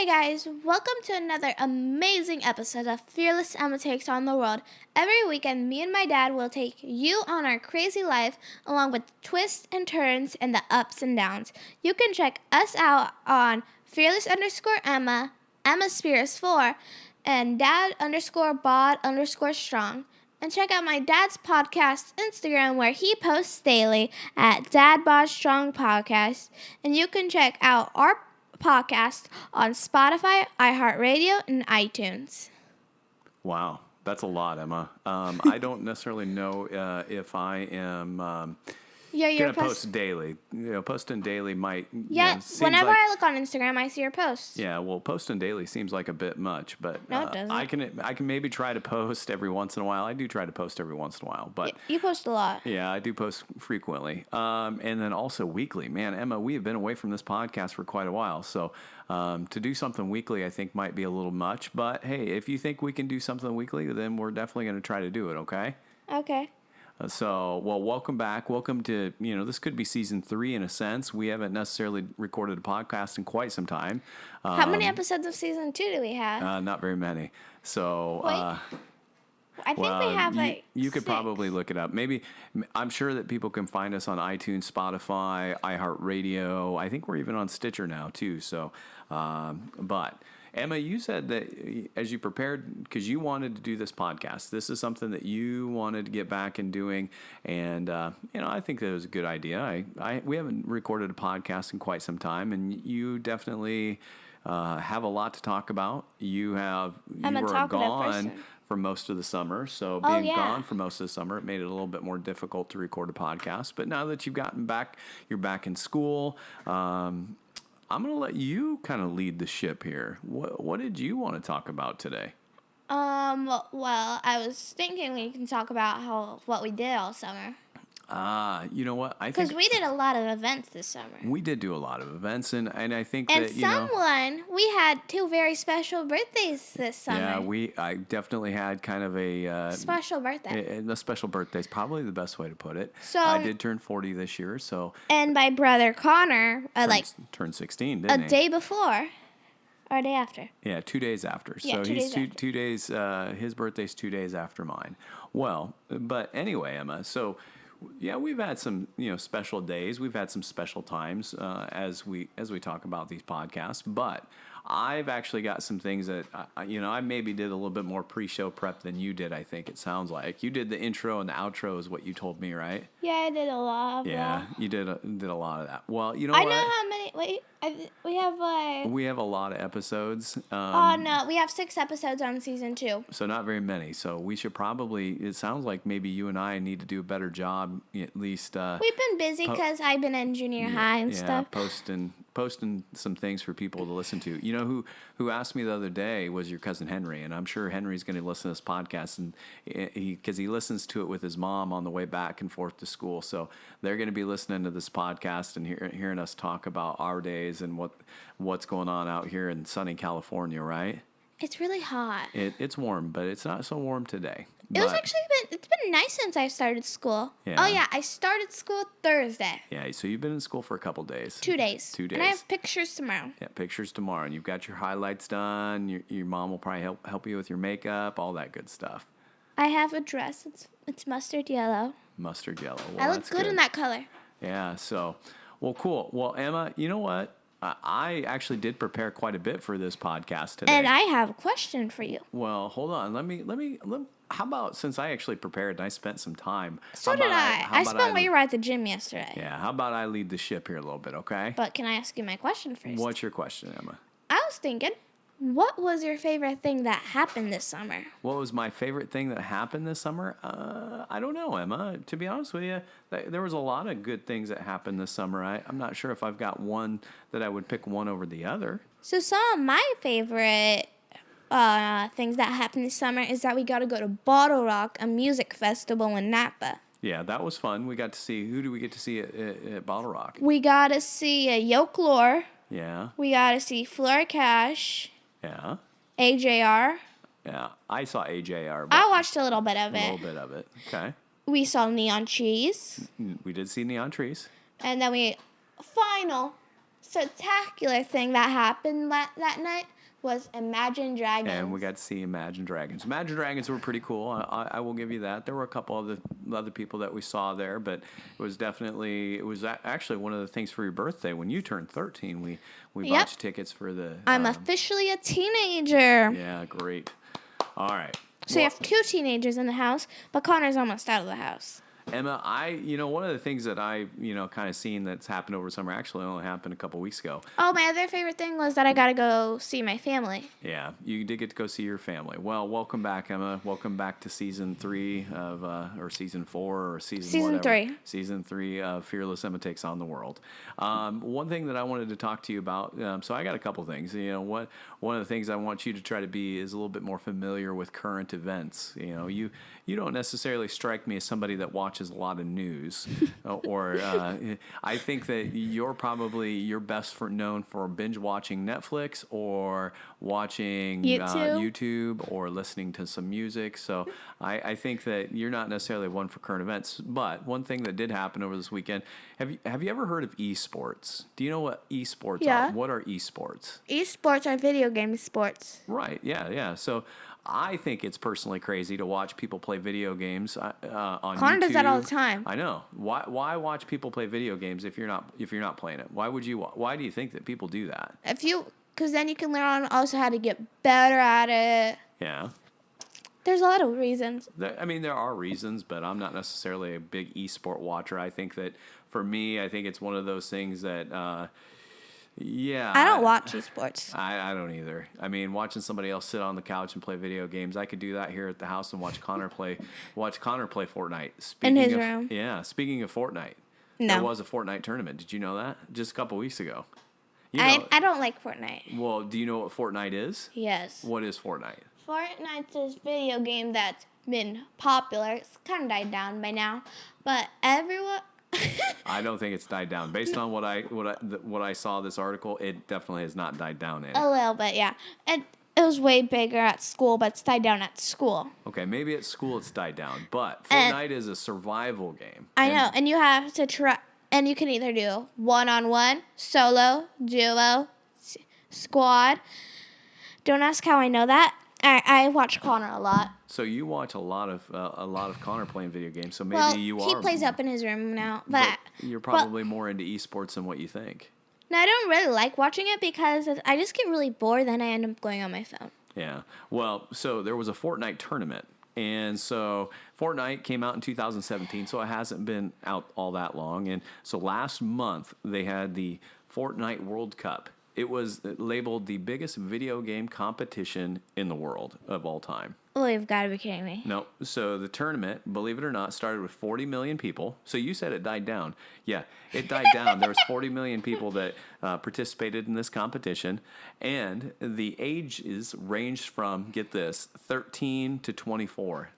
Hey guys, welcome to another amazing episode of Fearless Emma Takes on the World. Every weekend, me and my dad will take you on our crazy life, along with twists and turns and the ups and downs. You can check us out on Fearless_Emma, Emma Spears 4, and Dad_Bod_Strong. And check out my dad's podcast Instagram where he posts daily at DadBodStrong Podcast. And you can check out our podcast on Spotify, iHeartRadio, and iTunes. Wow, that's a lot, Emma. I don't necessarily know if I am You're gonna post daily. Posting daily might. Yeah, whenever I look on Instagram, I see your posts. Yeah, well, posting daily seems like a bit much, but No, it doesn't. I can maybe try to post every once in a while. I do try to post every once in a while, but You post a lot. yeah, I do post frequently, and then also weekly. Man, Emma, we have been away from this podcast for quite a while, so to do something weekly, I think might be a little much. But hey, if you think we can do something weekly, then we're definitely going to try to do it. Okay. Okay. Well, welcome back. Welcome to, this could be season 3 in a sense. We haven't necessarily recorded a podcast in quite some time. How many episodes of season 2 do we have? Not very many. So, I think we have you could 6. probably look it up. Maybe, I'm sure that people can find us on iTunes, Spotify, iHeartRadio. I think we're even on Stitcher now too. So, but Emma, you said that as you prepared, because you wanted to do this podcast, this is something that you wanted to get back and doing, and I think that was a good idea. We haven't recorded a podcast in quite some time, and you definitely have a lot to talk about. You were gone for most of the summer, so being gone for most of the summer, it made it a little bit more difficult to record a podcast. But now that you've gotten back, you're back in school. I'm going to let you kind of lead the ship here. What did you want to talk about today? Well, I was thinking we can talk about what we did all summer. You know what? Because we did a lot of events this summer. We did do a lot of events, and I think we had 2 very special birthdays this summer. Yeah, I definitely had kind of a special birthday. A special birthday is probably the best way to put it. So I did turn 40 this year, so. And my brother Connor, turned 16, didn't he? A day before. Or a day after? Yeah, 2 days after. Yeah, so 2 he's days two days. His birthday's 2 days after mine. Well, but anyway, Emma. So, yeah, we've had some special days. We've had some special times as we talk about these podcasts. But I've actually got some things that I maybe did a little bit more pre-show prep than you did. I think it sounds like you did the intro and the outro is what you told me, right? Yeah, I did a lot of that. Yeah, you did a lot of that. Well, you know I what? know how many. We have We have a lot of episodes. No, we have 6 episodes on season 2. So not very many. So we should probably. It sounds like maybe you and I need to do a better job. At least. We've been busy because I've been in junior high and stuff. Posting some things for people to listen to. You know who asked me the other day was your cousin Henry, and I'm sure Henry's going to listen to this podcast, and because he listens to it with his mom on the way back and forth to school. So they're going to be listening to this podcast and hearing us talk about our days and what's going on out here in sunny California, right? It's really hot. It's warm, but it's not so warm today. It's been nice since I started school. Yeah. Oh yeah, I started school Thursday. Yeah, so you've been in school for a couple days. 2 days. 2 days. And I have pictures tomorrow. Yeah, pictures tomorrow, and you've got your highlights done. Your mom will probably help you with your makeup, all that good stuff. I have a dress. It's mustard yellow. Mustard yellow. Well, I look good in that color. Yeah. So, well, cool. Well, Emma, you know what? I actually did prepare quite a bit for this podcast today. And I have a question for you. Well, hold on. Let me. How about, since I actually prepared and I spent some time. So did I. I spent way right at the gym yesterday. Yeah. How about I lead the ship here a little bit, okay? But can I ask you my question first? What's your question, Emma? I was thinking, what was your favorite thing that happened this summer? What was my favorite thing that happened this summer? I don't know, Emma. To be honest with you, there was a lot of good things that happened this summer. I'm not sure if I've got one that I would pick one over the other. So some of my favorite things that happened this summer is that we got to go to Bottle Rock, a music festival in Napa. Yeah, that was fun. We got to see, who do we get to see at Bottle Rock? We got to see Yoke Lore. Yeah. We got to see Flora Cash. Yeah. AJR. Yeah, I saw AJR. I watched a little bit of it. A little bit of it, okay. We saw Neon Cheese. We did see Neon Trees. And then final spectacular thing that happened that night was Imagine Dragons. And we got to see Imagine Dragons. Imagine Dragons were pretty cool. I will give you that. There were a couple of the other people that we saw there, but it was actually one of the things for your birthday when you turned 13. We bought Yep. you tickets for the. I'm officially a teenager. Yeah, great. All right. So you have 2 teenagers in the house, but Connor's almost out of the house. Emma, one of the things that I, kind of seen that's happened over summer actually only happened a couple weeks ago. Oh, my other favorite thing was that I got to go see my family. Yeah, you did get to go see your family. Well, welcome back, Emma. Welcome back to season 3 of, or season 4 or season whatever. 3. Season 3 of Fearless Emma Takes on the World. One thing that I wanted to talk to you about, so I got a couple things. One of the things I want you to try to be is a little bit more familiar with current events. You don't necessarily strike me as somebody that watches a lot of news, or I think that you're best known for binge watching Netflix or watching YouTube or listening to some music. So I think that you're not necessarily one for current events. But one thing that did happen over this weekend, have you ever heard of esports? Do you know what esports are? What are esports? Esports are video game sports. Right. Yeah. So I think it's personally crazy to watch people play video games on YouTube. Connor does that all the time. I know. Why watch people play video games if you're not playing it? Why do you think that people do that? Because then you can learn also how to get better at it. Yeah. There's a lot of reasons. There are reasons, but I'm not necessarily a big esport watcher. I think that for me, it's one of those things that. Yeah. I don't watch esports. I don't either. Watching somebody else sit on the couch and play video games, I could do that here at the house and watch Connor play Fortnite. In his room. Yeah. Speaking of Fortnite, No. there was a Fortnite tournament. Did you know that? Just a couple weeks ago. I don't like Fortnite. Well, do you know what Fortnite is? Yes. What is Fortnite? Fortnite's this video game that's been popular. It's kind of died down by now, but everyone. I don't think it's died down. Based on what I saw this article, it definitely has not died down. A little bit, yeah. It was way bigger at school, but it's died down at school. Okay, maybe at school it's died down, but Fortnite is a survival game. I know, and you have to try, and you can either do one-on-one, solo, duo, squad. Don't ask how I know that. I watch Connor a lot. So you watch a lot of Connor playing video games. So maybe he plays up in his room now, but you're probably more into esports than what you think. No, I don't really like watching it because I just get really bored. Then I end up going on my phone. Yeah. Well, so there was a Fortnite tournament, and so Fortnite came out in 2017, so it hasn't been out all that long. And so last month they had the Fortnite World Cup. It was labeled the biggest video game competition in the world of all time. Oh, you've got to be kidding me. No. So the tournament, believe it or not, started with 40 million people. So you said it died down. Yeah, it died down. There was 40 million people that participated in this competition. And the ages ranged from, get this, 13 to 24.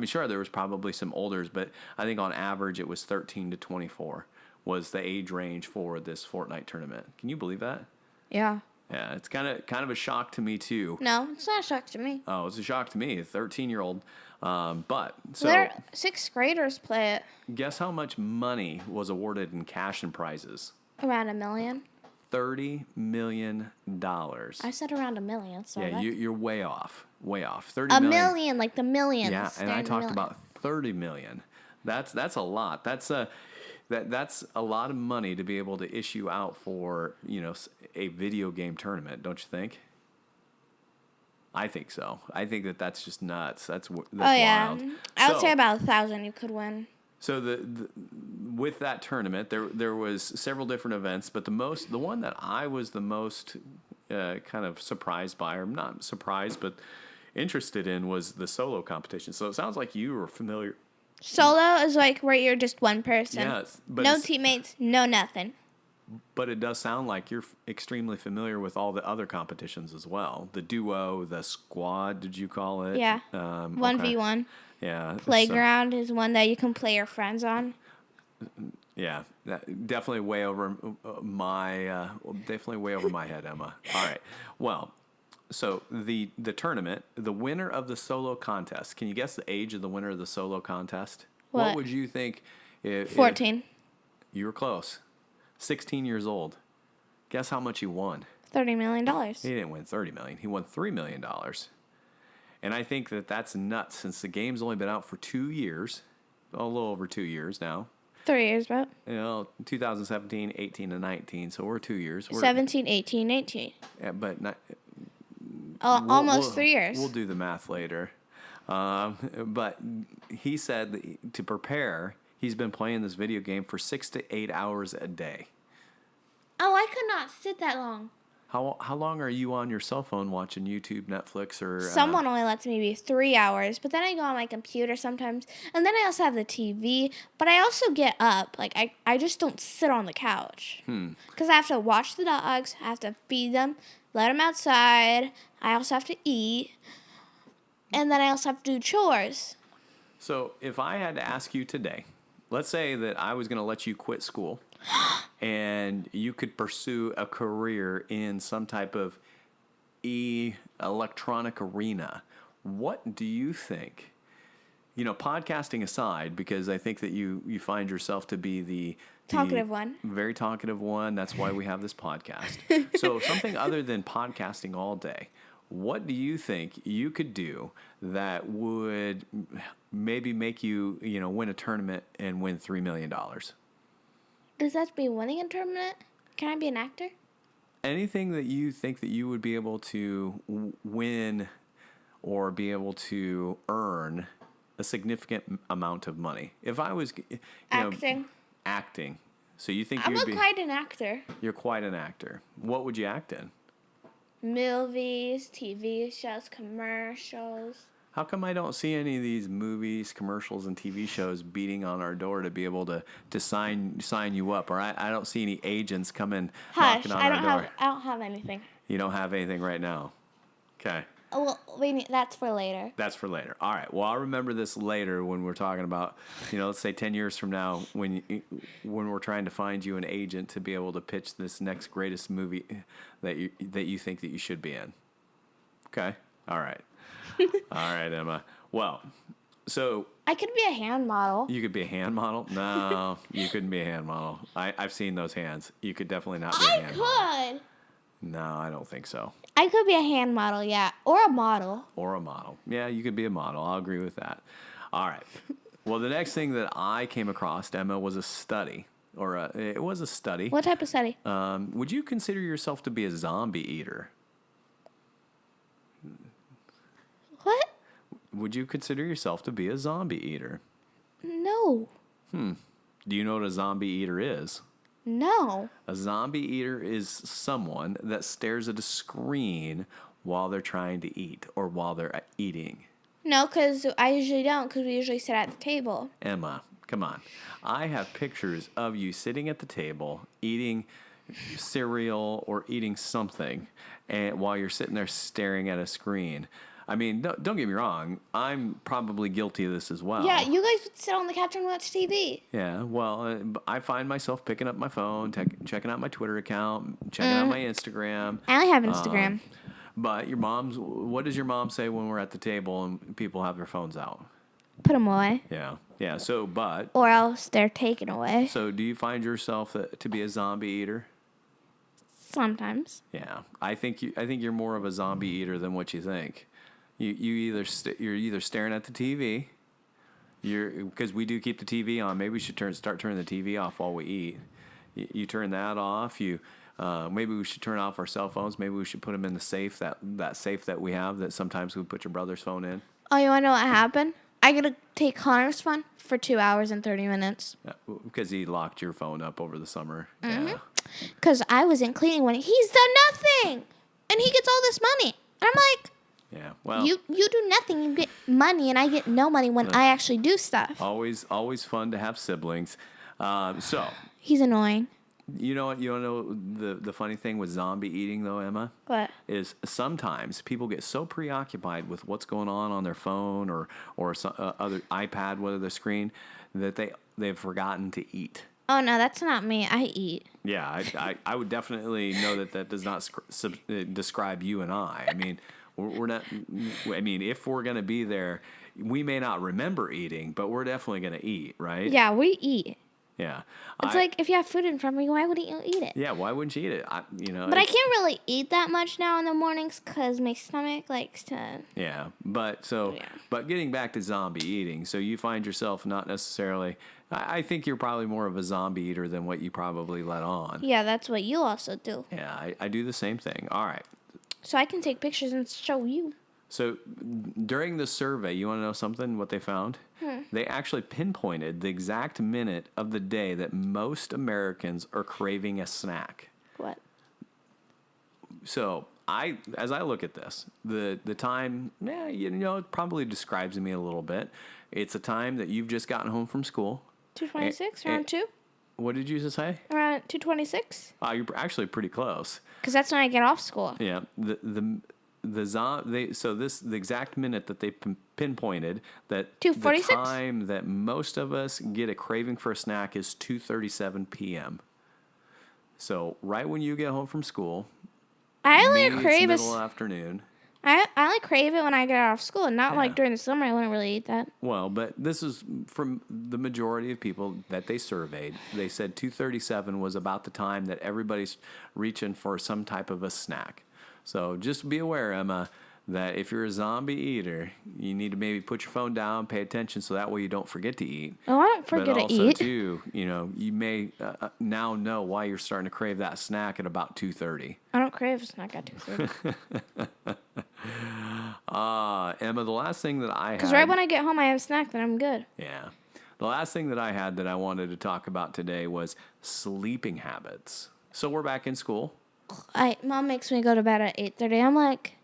Sure, there was probably some olders, but I think on average it was 13 to 24 was the age range for this Fortnite tournament. Can you believe that? Yeah. Yeah, it's kind of a shock to me too. No, it's not a shock to me. Oh, it's a shock to me, a 13-year-old. But so sixth graders play it. Guess how much money was awarded in cash and prizes? Around $1 million. $30 million. I said around $1 million. So yeah, you're way off. Way off. $30 million, like the millions. Yeah, and I talked about $30 million. That's a lot. That's a lot of money to be able to issue out for, a video game tournament, don't you think? I think so. I think that's just nuts. That's wild. I would say about 1,000 you could win. So with that tournament, there was several different events, but the one that I was the most kind of surprised by, or not surprised, but interested in, was the solo competition. So it sounds like you were familiar. Solo is like where you're just one person. Yes, but no teammates, no nothing. But it does sound like you're extremely familiar with all the other competitions as well. The duo, the squad, did you call it? Yeah. 1v1. Yeah. Playground is one that you can play your friends on. Yeah, definitely way over my head, Emma. All right. Well, so the tournament, the winner of the solo contest. Can you guess the age of the winner of the solo contest? What would you think? 14. You were close. 16 years old. Guess how much he won? $30 million. He didn't win $30 million. He won $3 million. And I think that that's nuts since the game's only been out for 2 years, a little over 2 years now. 3 years, but 2017, 18, and 19. So we're 2 years. 17, 18, 18. Yeah, but not, Almost 3 years. We'll do the math later. But he said that to prepare, he's been playing this video game for 6 to 8 hours a day. Oh, I could not sit that long. How long are you on your cell phone watching YouTube, Netflix, or... Someone only lets me be 3 hours, but then I go on my computer sometimes, and then I also have the TV, but I also get up. Like, I just don't sit on the couch. Because I have to watch the dogs, I have to feed them, let them outside, I also have to eat, and then I also have to do chores. So if I had to ask you today, let's say that I was going to let you quit school and you could pursue a career in some type of electronic arena, what do you think? You know, podcasting aside, because I think that you find yourself to be the Talkative one. Very talkative one. That's why we have this podcast. So something other than podcasting all day, what do you think you could do that would maybe make you, win a tournament and win $3 million? Does that have to be winning a tournament? Can I be an actor? Anything that you think that you would be able to win or be able to earn a significant amount of money. If I was, acting. So you think I'm quite an actor. You're quite an actor. What would you act in? Movies, TV shows, commercials. How come I don't see any of these movies, commercials, and TV shows beating on our door to be able to sign you up? Or I don't see any agents coming knocking on our door. I don't have anything. You don't have anything right now? Okay. Well, that's for later. That's for later. All right. Well, I'll remember this later when we're talking about, let's say 10 years from now when we're trying to find you an agent to be able to pitch this next greatest movie that you think that you should be in. Okay. All right. All right, Emma. Well, so I could be a hand model. You could be a hand model? No, you couldn't be a hand model. I've seen those hands. You could definitely not be a hand model. I could. No, I don't think so. I could be a hand model, yeah. Or a model. Or a model. Yeah, you could be a model. I'll agree with that. All right. Well, the next thing that I came across, Emma, was a study. It was a study. What type of study? Would you consider yourself to be a zombie eater? What? Would you consider yourself to be a zombie eater? No. Do you know what a zombie eater is? No. A zombie eater is someone that stares at a screen while they're trying to eat or while they're eating. No, because I usually don't, because we usually sit at the table. Emma, come on. I have pictures of you sitting at the table eating cereal or eating something and while you're sitting there staring at a screen. I mean, don't get me wrong. I'm probably guilty of this as well. Yeah, you guys would sit on the couch and watch TV. Yeah, well, I find myself picking up my phone, checking out my Twitter account, checking out my Instagram. I only have Instagram. But what does your mom say when we're at the table and people have their phones out? Put them away. Yeah. Or else they're taken away. So do you find yourself to be a zombie eater? Sometimes. Yeah, I think you're more of a zombie eater than what you think. You're either staring at the TV, because we do keep the TV on. Maybe we should start turning the TV off while we eat. You turn that off. Maybe we should turn off our cell phones. Maybe we should put them in the safe that safe that we have that sometimes we put your brother's phone in. Oh, you want to know what happened? I got to take Connor's phone for 2 hours and 30 minutes. Because he locked your phone up over the summer. Mm-hmm. Yeah. Because I wasn't cleaning when he's done nothing. And he gets all this money. And I'm like... Yeah, well, you do nothing. You get money, and I get no money when I actually do stuff. Always fun to have siblings. So he's annoying. You know what? You know the funny thing with zombie eating, though, Emma? What? Is sometimes people get so preoccupied with what's going on their phone or some other iPad, whether the screen, that they've forgotten to eat. Oh no, that's not me. I eat. Yeah, I would definitely know that does not describe you and I. I mean. We're not. I mean, if we're gonna be there, we may not remember eating, but we're definitely gonna eat, right? Yeah, we eat. Yeah. It's like if you have food in front of you, why wouldn't you eat it? Yeah, why wouldn't you eat it? But I can't really eat that much now in the mornings because my stomach likes to. Yeah, Yeah. but getting back to zombie eating, so you find yourself not necessarily. I think you're probably more of a zombie eater than what you probably let on. Yeah, that's what you also do. Yeah, I do the same thing. All right. So I can take pictures and show you. So during the survey, you want to know something? What they found? Hmm. They actually pinpointed the exact minute of the day that most Americans are craving a snack. What? So as I look at this, the time, it probably describes me a little bit. It's a time that you've just gotten home from school. 2:26, around 2? What did you just say? Around 2:26? You're actually pretty close. Because that's when I get off school. Yeah. The exact minute that they pinpointed that 2:46? the time that most of us get a craving for a snack is 2:37 p.m. So right when you get home from school, I only maybe crave it's middle afternoon. I only crave it when I get out of school, not like during the summer. I wouldn't really eat that. Well, but this is from the majority of people that they surveyed. They said 2:37 was about the time that everybody's reaching for some type of a snack. So just be aware, Emma, that if you're a zombie eater, you need to maybe put your phone down, pay attention, so that way you don't forget to eat. Oh, I don't forget but to also, eat. too, you may now know why you're starting to crave that snack at about 2:30. I don't crave a snack at 2:30. Emma, the last thing that I had... Because right when I get home, I have a snack, then I'm good. Yeah. The last thing that I had that I wanted to talk about today was sleeping habits. So we're back in school. Mom makes me go to bed at 8:30. I'm like...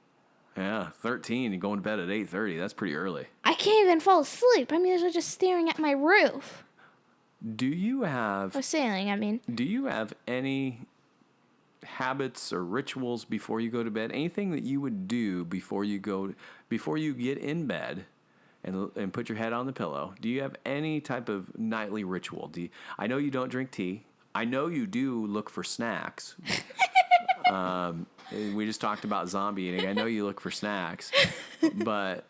Yeah, 13 and going to bed at 8:30. That's pretty early. I can't even fall asleep. I'm usually just staring at my roof. Do you have... Or sailing, I mean. Do you have any habits or rituals before you go to bed? Anything that you would do before you get in bed and put your head on the pillow? Do you have any type of nightly ritual? I know you don't drink tea. I know you do look for snacks. We just talked about zombie eating. I know you look for snacks, but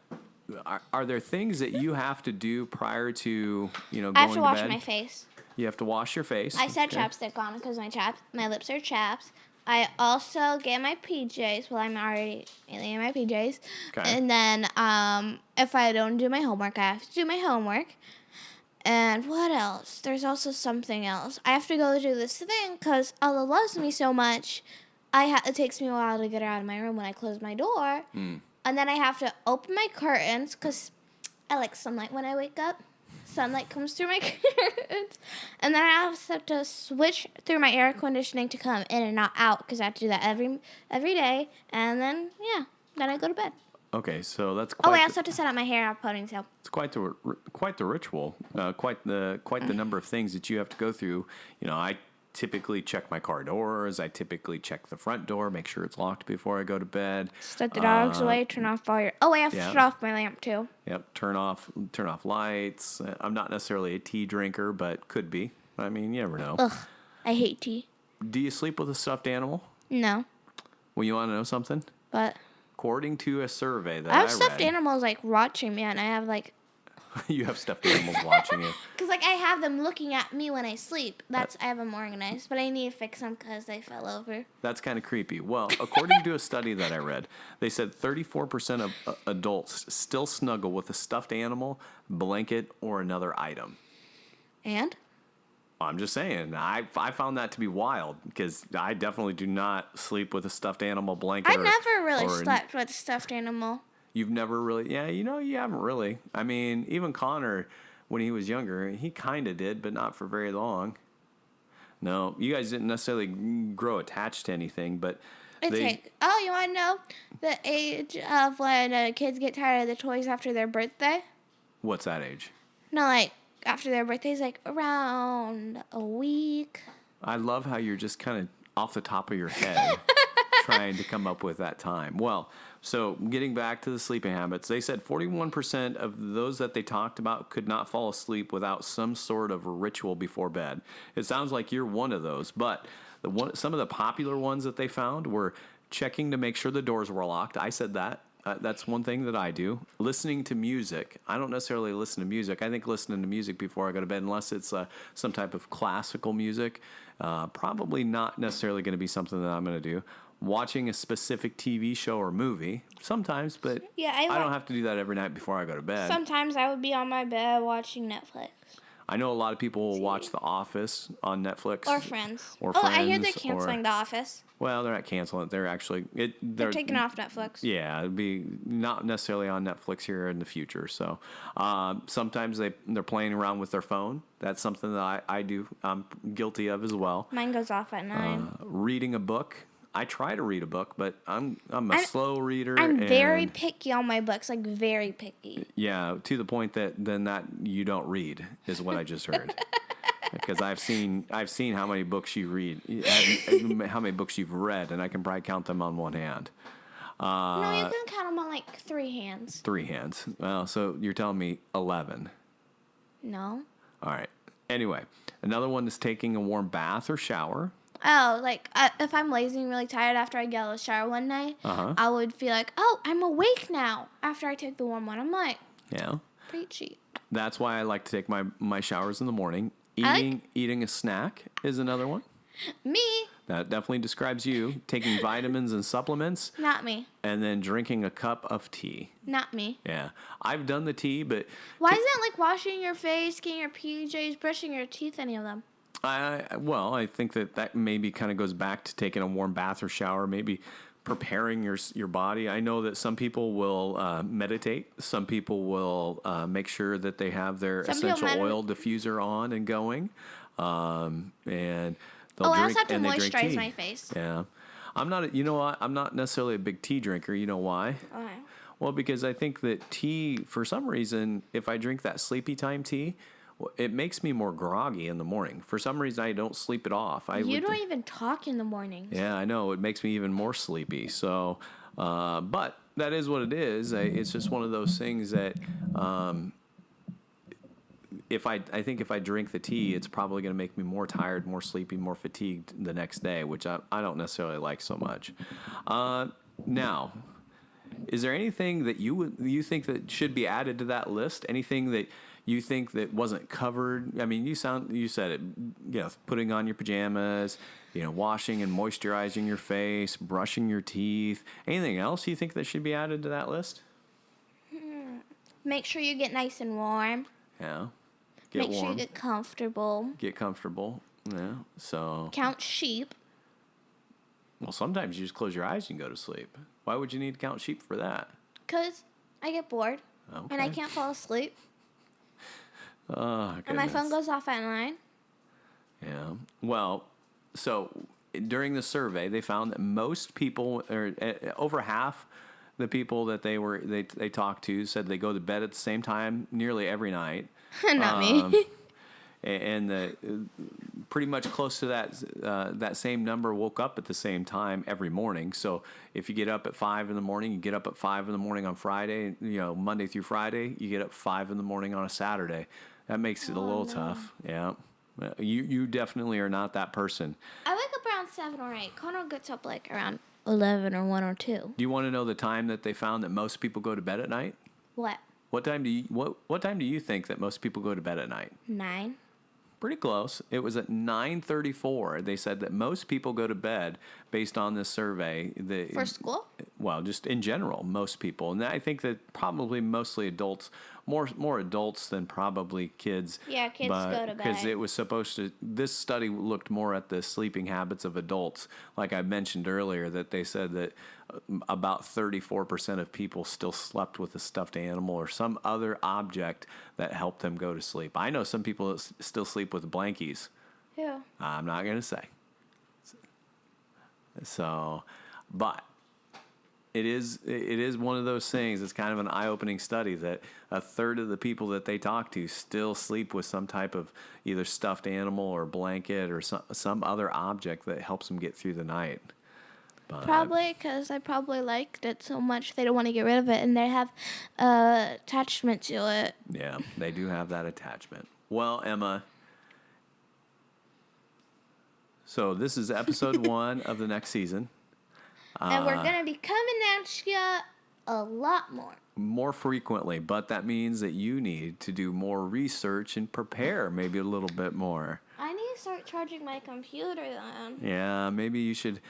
are there things that you have to do prior to going to bed? I have to wash my face. You have to wash your face. I set chapstick on because my lips are chapped. I also get my PJs. Well, I'm already in my PJs. Okay. And then if I don't do my homework, I have to do my homework. And what else? There's also something else. I have to go do this thing because Ella loves me so much. It takes me a while to get her out of my room when I close my door. Mm. And then I have to open my curtains because I like sunlight when I wake up. Sunlight comes through my curtains. And then I have to switch through my air conditioning to come in and not out because I have to do that every day. And then, then I go to bed. Okay, so that's quite... Oh, I also have to set up my hair out ponytail. It's quite the ritual, quite the number of things that you have to go through. I typically check my car doors. I typically check the front door, make sure it's locked before I go to bed. Set the dogs away, turn off all your... Oh, I have to shut off my lamp, too. Yep, turn off lights. I'm not necessarily a tea drinker, but could be. I mean, you never know. Ugh, I hate tea. Do you sleep with a stuffed animal? No. Well, you want to know something? But... According to a survey that I have stuffed read, animals, watching me, and I have, you have stuffed animals watching you. Because, I have them looking at me when I sleep. I have them organized, but I need to fix them because they fell over. That's kind of creepy. Well, according to a study that I read, they said 34% of adults still snuggle with a stuffed animal, blanket, or another item. And? I'm just saying, I found that to be wild because I definitely do not sleep with a stuffed animal blanket. I've never really slept with a stuffed animal. You've never really, you haven't really. I mean, even Connor, when he was younger, he kind of did, but not for very long. No, you guys didn't necessarily grow attached to anything, but you want to know the age of when kids get tired of the toys after their birthday? What's that age? No, after their birthdays, around a week. I love how you're just kind of off the top of your head trying to come up with that time. Well, so getting back to the sleeping habits, they said 41% of those that they talked about could not fall asleep without some sort of ritual before bed. It sounds like you're one of those, but some of the popular ones that they found were checking to make sure the doors were locked. I said that. That's one thing that I do. Listening to music. I don't necessarily listen to music. I think listening to music before I go to bed, unless it's some type of classical music, probably not necessarily going to be something that I'm going to do. Watching a specific TV show or movie, sometimes, but Yeah, I don't have to do that every night before I go to bed. Sometimes I would be on my bed watching Netflix. I know a lot of people will watch The Office on Netflix. Or Friends. Or I hear they're Friends, canceling The Office. Well, they're not canceling it. They're actually... They're taking off Netflix. Yeah, it'd be not necessarily on Netflix here in the future. So sometimes they're playing around with their phone. That's something that I do. I'm guilty of as well. Mine goes off at 9. Reading a book. I try to read a book, but I'm a slow reader. I'm very picky on my books, like very picky. Yeah, to the point that you don't read is what I just heard. Because I've seen how many books you read, how many books you've read, and I can probably count them on one hand. No, you can count them on like 3 hands. 3 hands. Well, so you're telling me 11. No. All right. Anyway, another one is taking a warm bath or shower. Oh, like if I'm lazy and really tired after I get out of the shower one night, I would feel like, oh, I'm awake now after I take the warm one. I'm like, yeah, preachy. That's why I like to take my showers in the morning. Eating a snack is another one. Me. That definitely describes you. Taking vitamins and supplements. Not me. And then drinking a cup of tea. Not me. Yeah. I've done the tea, but... Why isn't like washing your face, getting your PJs, brushing your teeth, any of them? I think that maybe kind of goes back to taking a warm bath or shower, maybe preparing your body. I know that some people will meditate. Some people will make sure that they have their essential oil diffuser on and going. And they'll I drink, also have to and they drink tea. moisturize my face. Yeah. I'm not necessarily a big tea drinker. You know why? Why? Well, because I think that tea, for some reason, if I drink that sleepy time tea, it makes me more groggy in the morning. For some reason, I don't sleep it off. You don't even talk in the mornings. Yeah, I know. It makes me even more sleepy. So, but that is what it is. It's just one of those things that I think if I drink the tea, it's probably going to make me more tired, more sleepy, more fatigued the next day, which I don't necessarily like so much. Now, is there anything that you think that should be added to that list? Anything that you think that wasn't covered? I mean, you said it, putting on your pajamas, washing and moisturizing your face, brushing your teeth. Anything else you think that should be added to that list? Make sure you get nice and warm. Yeah. Make sure you get comfortable. Get comfortable. Yeah. So. Count sheep. Well, sometimes you just close your eyes and go to sleep. Why would you need to count sheep for that? 'Cause I get bored. Okay. And I can't fall asleep. Oh, goodness. And my phone goes off at 9. Yeah. Well, so during the survey, they found that most people, or over half the people that they talked to, said they go to bed at the same time nearly every night. Not me. And pretty much close to that same number woke up at the same time every morning. So if you get up at 5 in the morning, you get up at 5 in the morning on Friday. Monday through Friday, you get up 5 in the morning on a Saturday. That makes it a little tough. Yeah, you definitely are not that person. I wake up around 7 or 8. Connor gets up like around 11 or 1 or 2. Do you want to know the time that they found that most people go to bed at night? What? What time do you think that most people go to bed at night? 9. Pretty close. It was at 9:34. They said that most people go to bed based on this survey. For school? Well, just in general, most people. And I think that probably mostly adults, more adults than probably kids. Yeah, kids go to bed. Because it was supposed to, this study looked more at the sleeping habits of adults. Like I mentioned earlier, that they said that about 34% of people still slept with a stuffed animal or some other object that helped them go to sleep. I know some people that still sleep with blankies. Yeah. I'm not going to say. So, but it is one of those things. It's kind of an eye-opening study that a third of the people that they talk to still sleep with some type of either stuffed animal or blanket or some other object that helps them get through the night. But probably because I probably liked it so much they don't want to get rid of it, and they have attachment to it. Yeah, they do have that attachment. Well, Emma, so this is episode 1 of the next season. And we're going to be coming at you a lot more. More frequently, but that means that you need to do more research and prepare maybe a little bit more. I need to start charging my computer then. Yeah, maybe you should,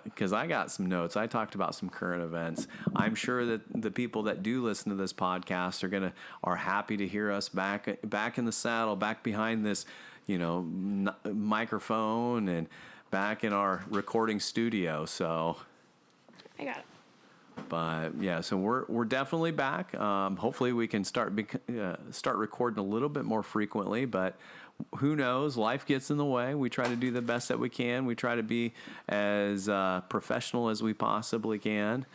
because I got some notes. I talked about some current events. I'm sure that the people that do listen to this podcast are happy to hear us back in the saddle, back behind this, microphone, and back in our recording studio. So I got it. But yeah, so we're definitely back. Hopefully, we can start recording a little bit more frequently. But who knows? Life gets in the way. We try to do the best that we can. We try to be as professional as we possibly can.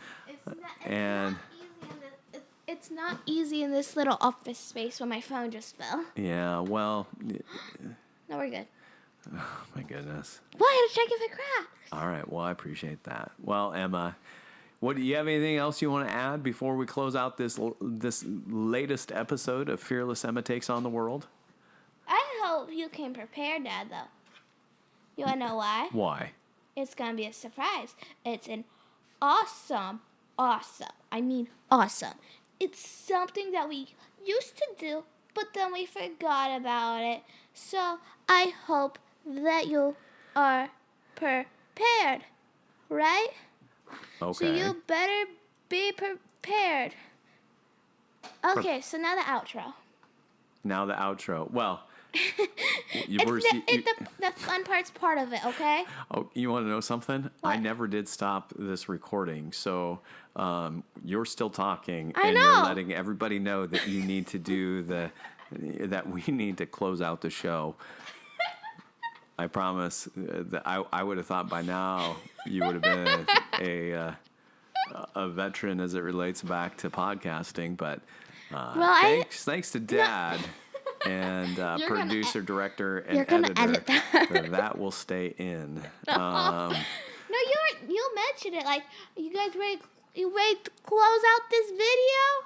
It's not easy in this little office space when my phone just fell. Yeah, well. No, we're good. Oh, my goodness. Well, I had to check if it cracked. All right. Well, I appreciate that. Well, Emma. What do you have anything else you want to add before we close out this latest episode of Fearless Emma Takes on the World? I hope you came prepared, Dad, though. You want to know why? Why? It's going to be a surprise. It's an awesome. It's something that we used to do, but then we forgot about it. So I hope that you are prepared, right? Okay. So you better be prepared. Okay, so now the outro. Well, the fun part's part of it, okay? Oh, you want to know something? What? I never did stop this recording, so you're still talking, I and know. you're letting everybody know that you need to do that we need to close out the show. I promise that I would have thought by now you would have been a veteran as it relates back to podcasting, but thanks to Dad and producer, director, and editor. That will stay in. No, you mentioned it. Like, you guys ready to close out this video?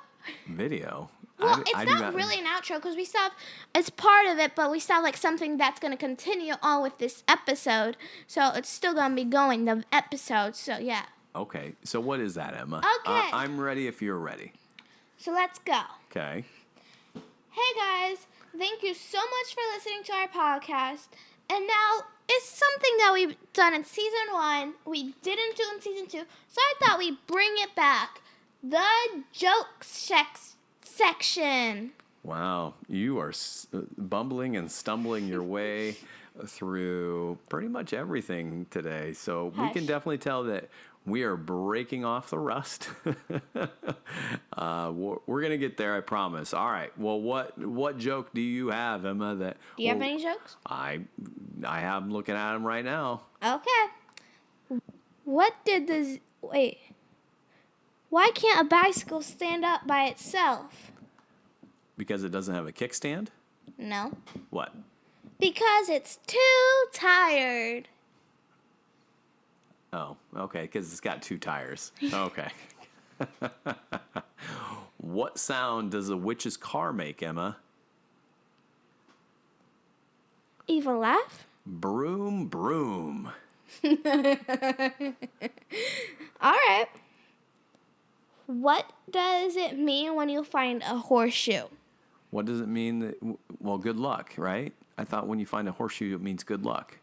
Video? Well, it's not really an outro because we still have, it's part of it, but we still have like something that's going to continue on with this episode. So it's still going to be going, the episode. So yeah. Okay. So what is that, Emma? Okay. I'm ready if you're ready. So let's go. Okay. Hey guys, thank you so much for listening to our podcast. And now it's something that we've done in season 1. We didn't do in season 2. So I thought we'd bring it back. The joke section. Wow, you are bumbling and stumbling your way through pretty much everything today. So we can definitely tell that we are breaking off the rust. We're going to get there, I promise. All right, well, what joke do you have, Emma? Do you have any jokes? I have them looking at them right now. Okay. Why can't a bicycle stand up by itself? Because it doesn't have a kickstand? No. What? Because it's too tired. Oh, okay, because it's got 2 tires. Okay. What sound does a witch's car make, Emma? Evil laugh? Broom, broom. All right. What does it mean when you find a horseshoe? What does it mean? Well, good luck, right? I thought when you find a horseshoe, it means good luck.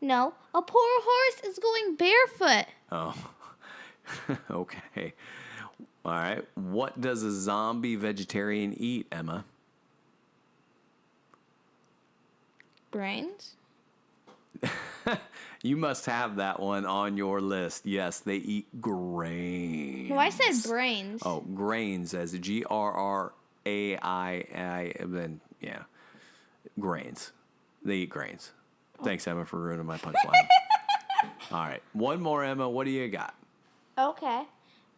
No, a poor horse is going barefoot. Oh, okay. All right. What does a zombie vegetarian eat, Emma? Brains? You must have that one on your list. Yes, they eat grains. Well, I said brains. Oh, grains as GRRAII, then yeah, grains. They eat grains. Thanks, Emma, for ruining my punchline. All right, one more, Emma. What do you got? Okay.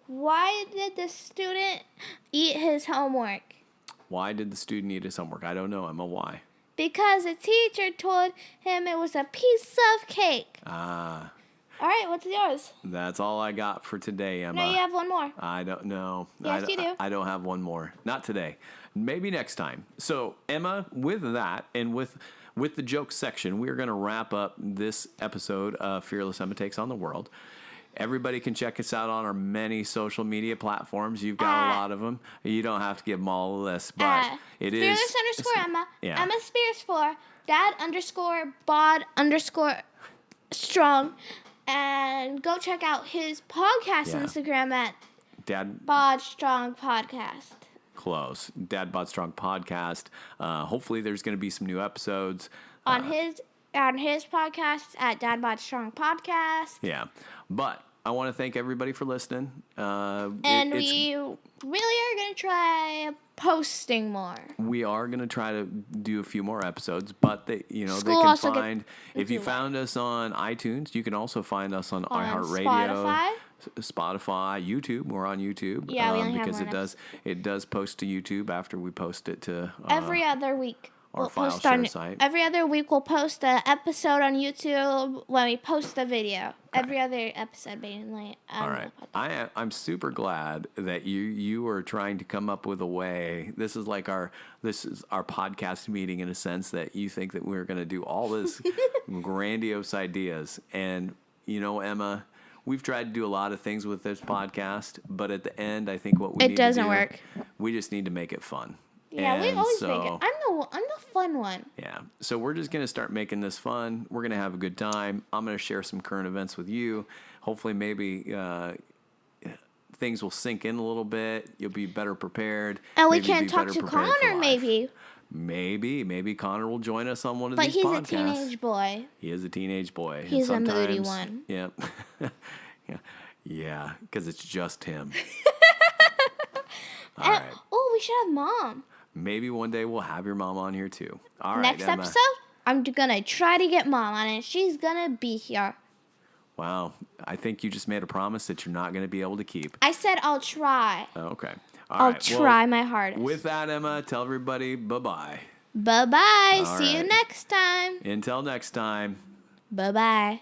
Why did the student eat his homework? Why did the student eat his homework? I don't know, Emma. Why? Because the teacher told him it was a piece of cake. Ah. All right, what's yours? That's all I got for today, Emma. No, you have one more. I don't know. Yes, you do. I don't have one more. Not today. Maybe next time. So, Emma, with that and with the joke section, we're going to wrap up this episode of Fearless Emma Takes on the World. Everybody can check us out on our many social media platforms. You've got a lot of them. You don't have to give them all a list, but it is Fearless_Emma. Yeah. Emma Spears 4. Dad_bod_strong. And go check out his podcast Instagram at Dad Bod Strong Podcast. Close. Dad Bod Strong Podcast. Hopefully there's going to be some new episodes. On his podcast at Dad Bod Strong Podcast. Yeah. But I want to thank everybody for listening. And we really are going to try posting more. We are going to try to do a few more episodes, but they can find, if you found us on iTunes, you can also find us on iHeartRadio, Spotify, YouTube. We're on YouTube. Yeah, we only because have it does post to YouTube after we post it to every other week. Our file share site. Every other week we'll post an episode on YouTube when we post a video. Okay. Every other episode mainly. All right. I'm super glad that you were trying to come up with a way. This is our podcast meeting in a sense that you think that we're going to do all this grandiose ideas. And Emma, we've tried to do a lot of things with this podcast, but at the end I think what we need to do, doesn't work. We just need to make it fun. Yeah, we always make it. I'm the fun one. Yeah. So we're just going to start making this fun. We're going to have a good time. I'm going to share some current events with you. Hopefully maybe things will sink in a little bit. You'll be better prepared. And we can talk to Connor maybe. Maybe Connor will join us on one of but these he's podcasts. A teenage boy. He is a teenage boy. He's a moody one. Yeah. Yeah, because it's just him. All right. Oh, we should have Mom. Maybe one day we'll have your mom on here too. All right, Next Emma. episode, I'm going to try to get Mom on it. She's going to be here. Wow. I think you just made a promise that you're not going to be able to keep. I said I'll try. Okay. I'll try my hardest. With that, Emma, tell everybody bye-bye. Bye-bye. All See you right. next time. Until next time. Bye-bye.